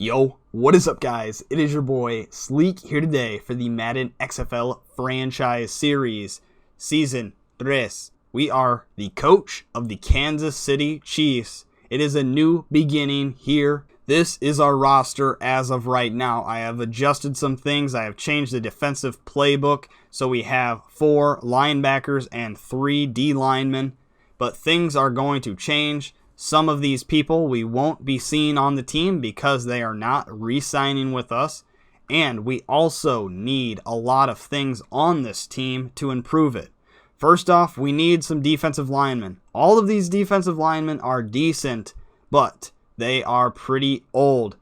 Yo, what is up guys? It is your boy Sleek here today for the Madden XFL franchise series, Season 3. We are the coach of the Kansas City Chiefs. It is a new beginning here. This is our roster as of right now. I have adjusted some things. I have changed the defensive playbook. So we have 4 linebackers and 3 D linemen. But things are going to change. Some of these people we won't be seeing on the team because they are not re-signing with us. And we also need a lot of things on this team to improve it. First off, we need some defensive linemen. All of these defensive linemen are decent, but they are pretty old.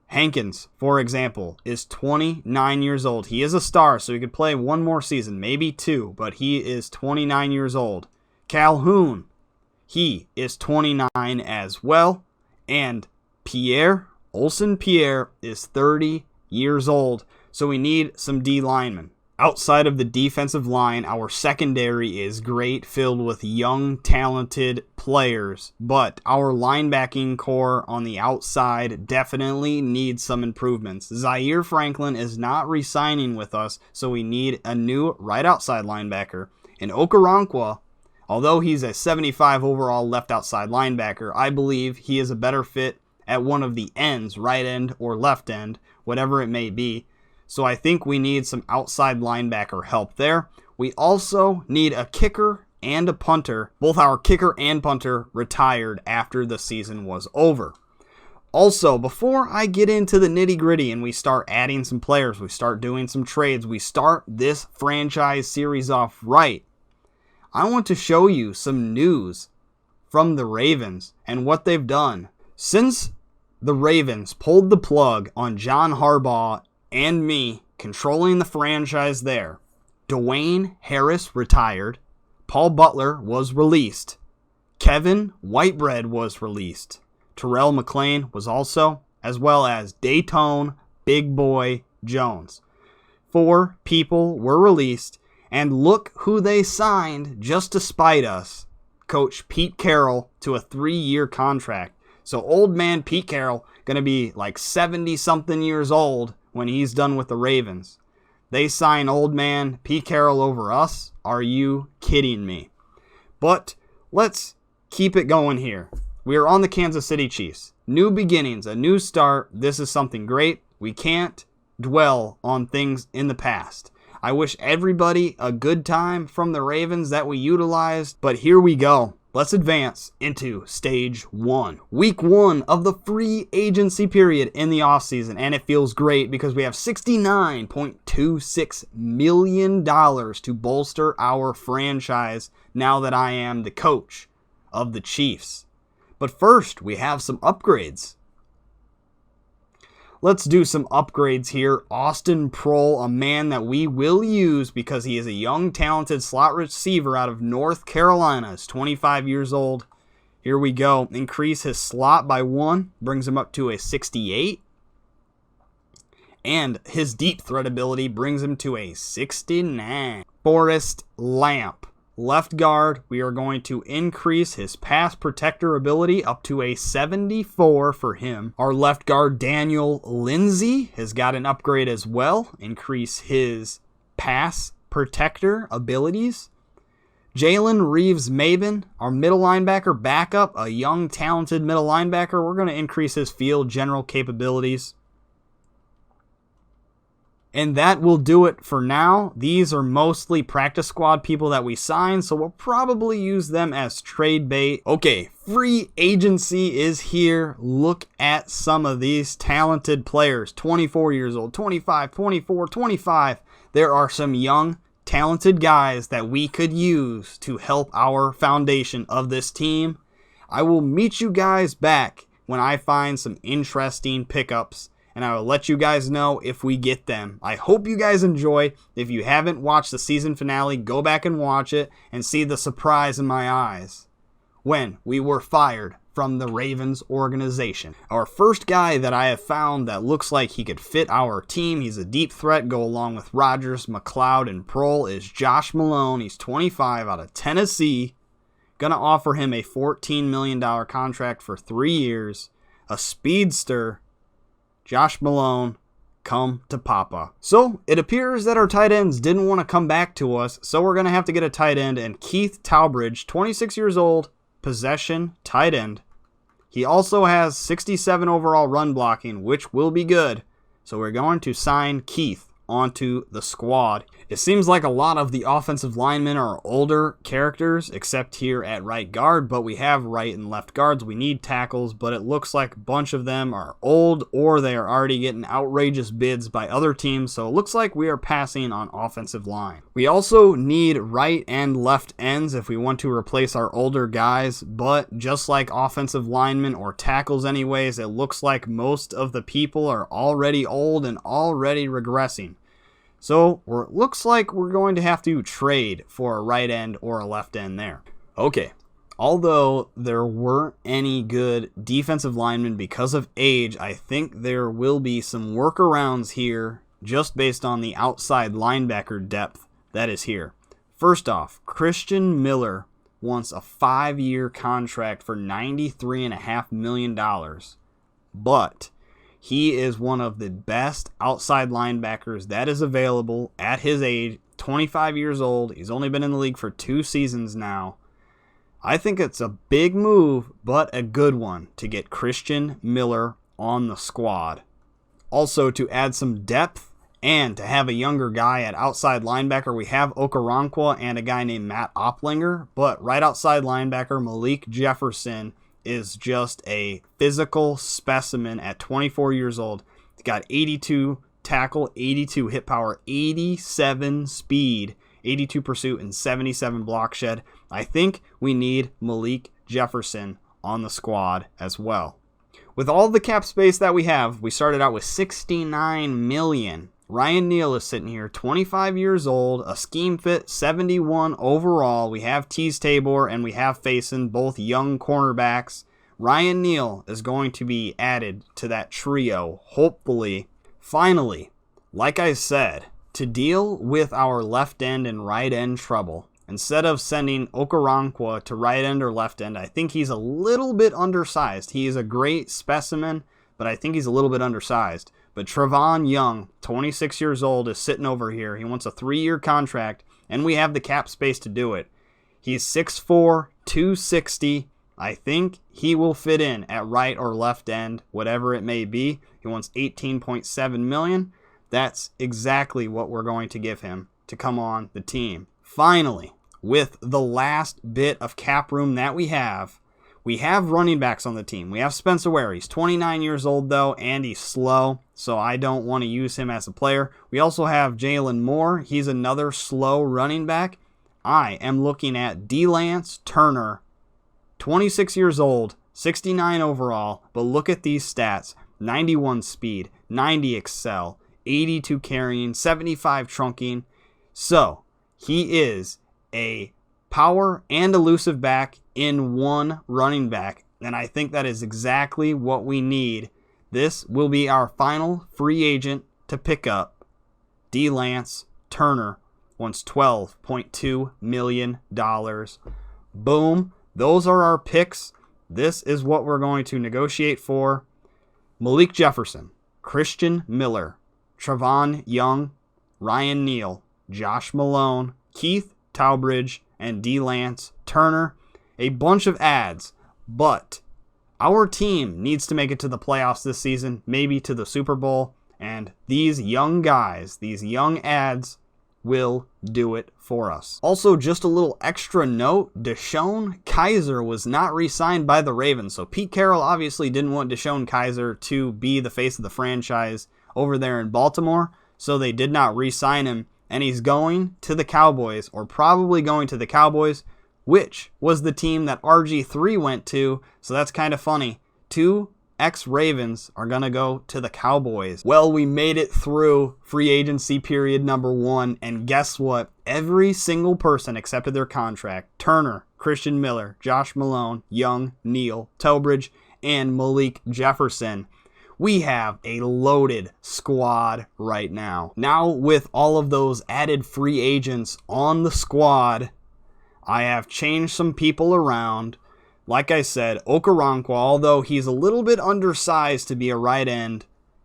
Hankins, for example, is 29 years old. He is a star, so he could play one more season, maybe 2, but he is 29 years old. Calhoun, he is 29 as well. And Olsen Pierre is 30 years old. So we need some D linemen. Outside of the defensive line, our secondary is great, filled with young, talented players. But our linebacking core on the outside definitely needs some improvements. Zaire Franklin is not re-signing with us, so we need a new right outside linebacker. And Okoronkwo, although he's a 75 overall left outside linebacker, I believe he is a better fit at one of the ends, right end or left end, whatever it may be. So I think we need some outside linebacker help there. We also need a kicker and a punter. Both our kicker and punter retired after the season was over. Also, before I get into the nitty-gritty and we start adding some players, we start doing some trades, we start this franchise series off right, I want to show you some news from the Ravens and what they've done. Since the Ravens pulled the plug on John Harbaugh and me controlling the franchise there, Dwayne Harris retired, Paul Butler was released, Kevin Whitebread was released, Terrell McClain was also, as well as Dayton Big Boy Jones. 4 people were released. And look who they signed just to spite us. Coach Pete Carroll to a 3-year contract. So old man Pete Carroll going to be like 70-something years old when he's done with the Ravens. They sign old man Pete Carroll over us? Are you kidding me? But let's keep it going here. We are on the Kansas City Chiefs. New beginnings, a new start. This is something great. We can't dwell on things in the past. I wish everybody a good time from the Ravens that we utilized, but here we go. Let's advance into stage 1. Week 1 of the free agency period in the offseason, and it feels great because we have $69.26 million to bolster our franchise now that I am the coach of the Chiefs. But first, we have some upgrades. Let's do some upgrades here. Austin Proehl, a man that we will use because he is a young, talented slot receiver out of North Carolina. He's 25 years old. Here we go. Increase his slot by 1. Brings him up to a 68. And his deep threat ability brings him to a 69. Forrest Lamp. Left guard, we are going to increase his pass protector ability up to a 74 for him. Our left guard, Daniel Lindsay, has got an upgrade as well. Increase his pass protector abilities. Jalen Reeves-Maybin, our middle linebacker backup, a young, talented middle linebacker. We're going to increase his field general capabilities. And that will do it for now. These are mostly practice squad people that we signed, so we'll probably use them as trade bait. Okay, free agency is here. Look at some of these talented players. 24 years old, 25, 24, 25. There are some young, talented guys that we could use to help our foundation of this team. I will meet you guys back when I find some interesting pickups, and I will let you guys know if we get them. I hope you guys enjoy. If you haven't watched the season finale, go back and watch it and see the surprise in my eyes when we were fired from the Ravens organization. Our first guy that I have found that looks like he could fit our team, he's a deep threat, go along with Rodgers, McLeod, and Proehl, is Josh Malone. He's 25 out of Tennessee. Gonna offer him a $14 million contract for 3 years. A speedster. Josh Malone, come to Papa. So it appears that our tight ends didn't want to come back to us, so we're going to have to get a tight end, and Keith Talbridge, 26 years old, possession tight end. He also has 67 overall run blocking, which will be good. So we're going to sign Keith onto the squad. It seems like a lot of the offensive linemen are older characters, except here at right guard, but we have right and left guards. We need tackles, but it looks like a bunch of them are old or they are already getting outrageous bids by other teams, so it looks like we are passing on offensive line. We also need right and left ends if we want to replace our older guys, but just like offensive linemen or tackles anyways, it looks like most of the people are already old and already regressing. So it looks like we're going to have to trade for a right end or a left end there. Okay, although there weren't any good defensive linemen because of age, I think there will be some workarounds here just based on the outside linebacker depth that is here. First off, Christian Miller wants a 5-year contract for $93.5 million, but he is one of the best outside linebackers that is available at his age, 25 years old. He's only been in the league for 2 seasons now. I think it's a big move, but a good one to get Christian Miller on the squad. Also, to add some depth and to have a younger guy at outside linebacker, we have Okoronkwo and a guy named Matt Oplinger, but right outside linebacker, Malik Jefferson is just a physical specimen at 24 years old. He's got 82 tackle, 82 hit power, 87 speed, 82 pursuit, and 77 block shed. I think we need Malik Jefferson on the squad as well. With all the cap space that we have, we started out with $69 million. Ryan Neal is sitting here, 25 years old, a scheme fit, 71 overall. We have Tease Tabor and we have Faison, both young cornerbacks. Ryan Neal is going to be added to that trio, hopefully. Finally, like I said, to deal with our left end and right end trouble, instead of sending Okoronkwo to right end or left end, I think he's a little bit undersized. He is a great specimen, but I think he's a little bit undersized. But Trevon Young, 26 years old, is sitting over here. He wants a 3-year contract, and we have the cap space to do it. He's 6'4", 260. I think he will fit in at right or left end, whatever it may be. He wants $18.7 million. That's exactly what we're going to give him to come on the team. Finally, with the last bit of cap room that we have running backs on the team. We have Spencer Ware. He's 29 years old, though, and he's slow, so I don't want to use him as a player. We also have Jalen Moore. He's another slow running back. I am looking at DeLance Turner, 26 years old, 69 overall, but look at these stats. 91 speed, 90 excel, 82 carrying, 75 trunking. So, he is a power and elusive back in one running back, and I think that is exactly what we need. This will be our final free agent to pick up. DeLance Turner wants $12.2 million. Boom. Those are our picks. This is what we're going to negotiate for. Malik Jefferson, Christian Miller, Trevon Young, Ryan Neal, Josh Malone, Keith Talbridge, and DeLance Turner. A bunch of ads, but our team needs to make it to the playoffs this season, maybe to the Super Bowl, and these young guys, these young ads, will do it for us. Also, just a little extra note, Deshaun Kaiser was not re-signed by the Ravens, so Pete Carroll obviously didn't want Deshaun Kaiser to be the face of the franchise over there in Baltimore, so they did not re-sign him, and he's going to the Cowboys, or probably going to the Cowboys, which was the team that RG3 went to, so that's kind of funny. 2 ex-Ravens are going to go to the Cowboys. Well, we made it through free agency period number 1, and guess what? Every single person accepted their contract. Turner, Christian Miller, Josh Malone, Young, Neal, Talbridge, and Malik Jefferson. We have a loaded squad right now. Now, with all of those added free agents on the squad, I have changed some people around. Like I said, Okoronkwo, although he's a little bit undersized to be a right end,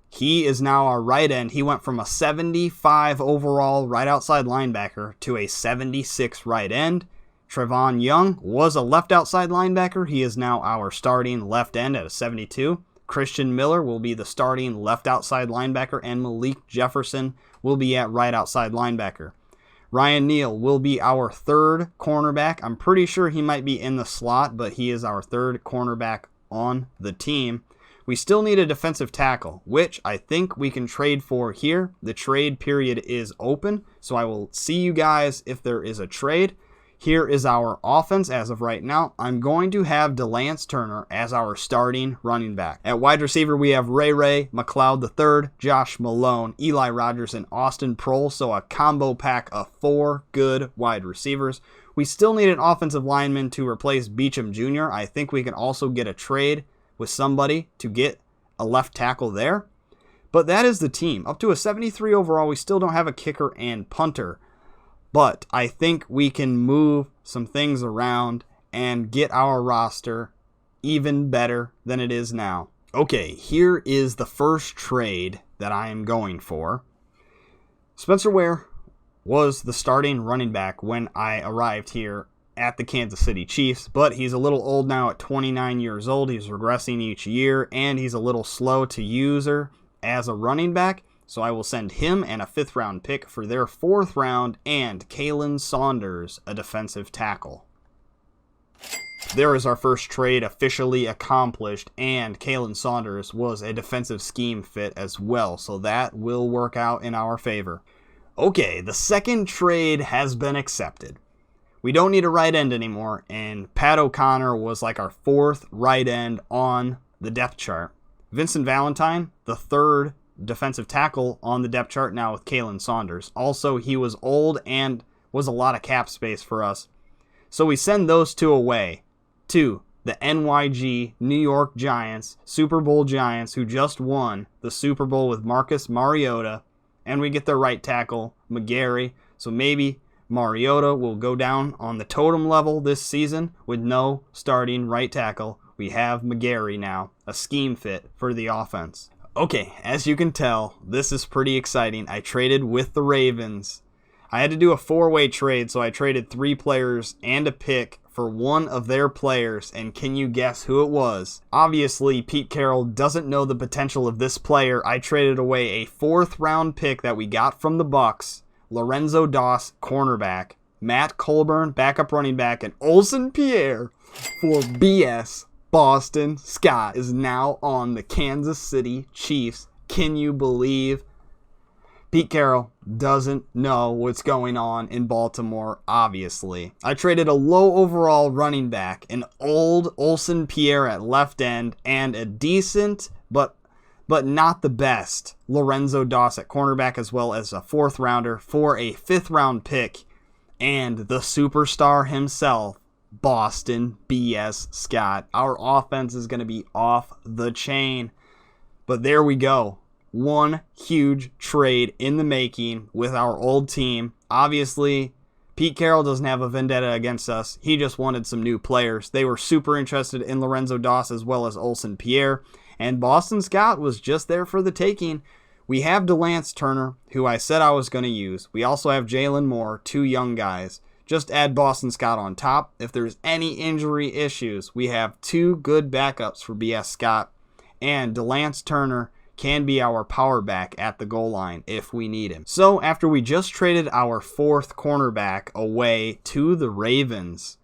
He is now our right end. He went from a 75 overall right outside linebacker to a 76 right end. Trevon Young was a left outside linebacker. He is now our starting left end at a 72. Christian Miller will be the starting left outside linebacker, and Malik Jefferson will be at right outside linebacker. Ryan Neal will be our third cornerback. I'm pretty sure he might be in the slot, but he is our third cornerback on the team. We still need a defensive tackle, which I think we can trade for here. The trade period is open, so I will see you guys if there is a trade. Here is our offense as of right now. I'm going to have DeLance Turner as our starting running back. At wide receiver, we have Ray McLeod III, Josh Malone, Eli Rogers, and Austin Prohl, so a combo pack of 4 good wide receivers. We still need an offensive lineman to replace Beachum Jr. I think we can also get a trade with somebody to get a left tackle there. But that is the team. Up to a 73 overall, we still don't have a kicker and punter. But I think we can move some things around and get our roster even better than it is now. Okay, here is the first trade that I am going for. Spencer Ware was the starting running back when I arrived here at the Kansas City Chiefs, but he's a little old now at 29 years old. He's regressing each year, and he's a little slow to user as a running back. So I will send him and a 5th round pick for their 4th round, and Kalen Saunders, a defensive tackle. There is our first trade officially accomplished, and Kalen Saunders was a defensive scheme fit as well, so that will work out in our favor. Okay, the second trade has been accepted. We don't need a right end anymore, and Pat O'Connor was like our 4th right end on the depth chart. Vincent Valentine, the 3rd defensive tackle on the depth chart now with Kalen Saunders. Also, he was old and was a lot of cap space for us. So we send those 2 away to the NYG New York Giants, Super Bowl Giants, who just won the Super Bowl with Marcus Mariota, and we get their right tackle, McGarry. So maybe Mariota will go down on the totem level this season with no starting right tackle. We have McGarry now, a scheme fit for the offense. Okay, as you can tell, this is pretty exciting. I traded with the Ravens. I had to do a 4-way trade, so I traded 3 players and a pick for one of their players, and can you guess who it was? Obviously, Pete Carroll doesn't know the potential of this player. I traded away a 4th round pick that we got from the Bucs, Lorenzo Doss, cornerback, Matt Colburn, backup running back, and Olsen Pierre for BS. Boston Scott is now on the Kansas City Chiefs. Can you believe? Pete Carroll doesn't know what's going on in Baltimore, obviously. I traded a low overall running back, an old Olsen Pierre at left end, and a decent, but not the best, Lorenzo Doss at cornerback, as well as a 4th rounder for a 5th round pick, and the superstar himself, Boston BS Scott. Our offense is going to be off the chain. But there we go. One huge trade in the making with our old team. Obviously, Pete Carroll doesn't have a vendetta against us. He just wanted some new players. They were super interested in Lorenzo Doss as well as Olsen Pierre. And Boston Scott was just there for the taking. We have DeLance Turner, who I said I was going to use. We also have Jalen Moore, 2 young guys. Just add Boston Scott on top. If there's any injury issues, we have 2 good backups for BS Scott. And DeLance Turner can be our power back at the goal line if we need him. So after we just traded our 4th cornerback away to the Ravens,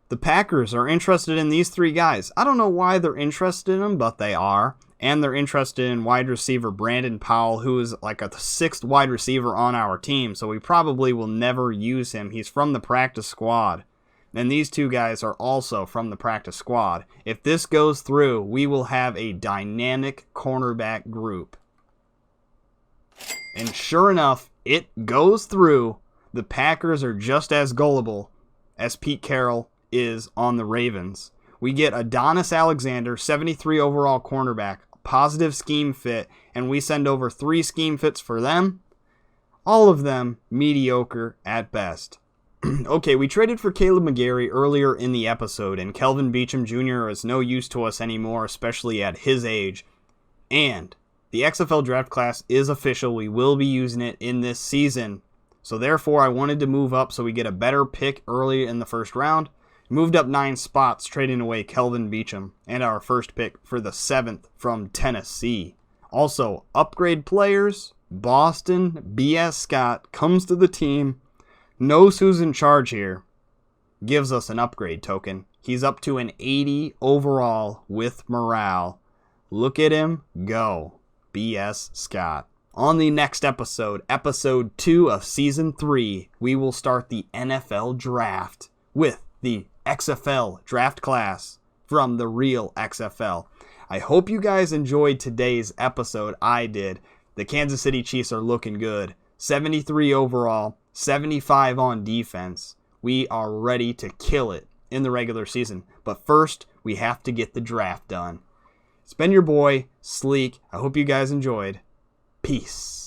the Packers are interested in these 3 guys. I don't know why they're interested in them, but they are. And they're interested in wide receiver Brandon Powell, who is like a 6th wide receiver on our team, so we probably will never use him. He's from the practice squad. And these 2 guys are also from the practice squad. If this goes through, we will have a dynamic cornerback group. And sure enough, it goes through. The Packers are just as gullible as Pete Carroll is on the Ravens. We get Adonis Alexander, 73 overall cornerback, positive scheme fit, and we send over 3 scheme fits for them. All of them mediocre at best. Okay, we traded for Caleb McGarry earlier in the episode, and Kelvin Beachum Jr. is no use to us anymore, especially at his age. And the XFL draft class is official. We will be using it in this season. So therefore, I wanted to move up so we get a better pick early in the first round. Moved up 9 spots, trading away Kelvin Beachum and our first pick for the 7th from Tennessee. Also, upgrade players. Boston B.S. Scott comes to the team, knows who's in charge here, gives us an upgrade token. He's up to an 80 overall with morale. Look at him go, B.S. Scott. On the next episode, episode 2 of season 3, we will start the NFL draft with the XFL draft class from the real XFL. I hope you guys enjoyed today's episode. I did. The Kansas City Chiefs are looking good. 73 overall, 75 on defense. We are ready to kill it in the regular season. But first, we have to get the draft done. It's been your boy, Sleek. I hope you guys enjoyed. Peace.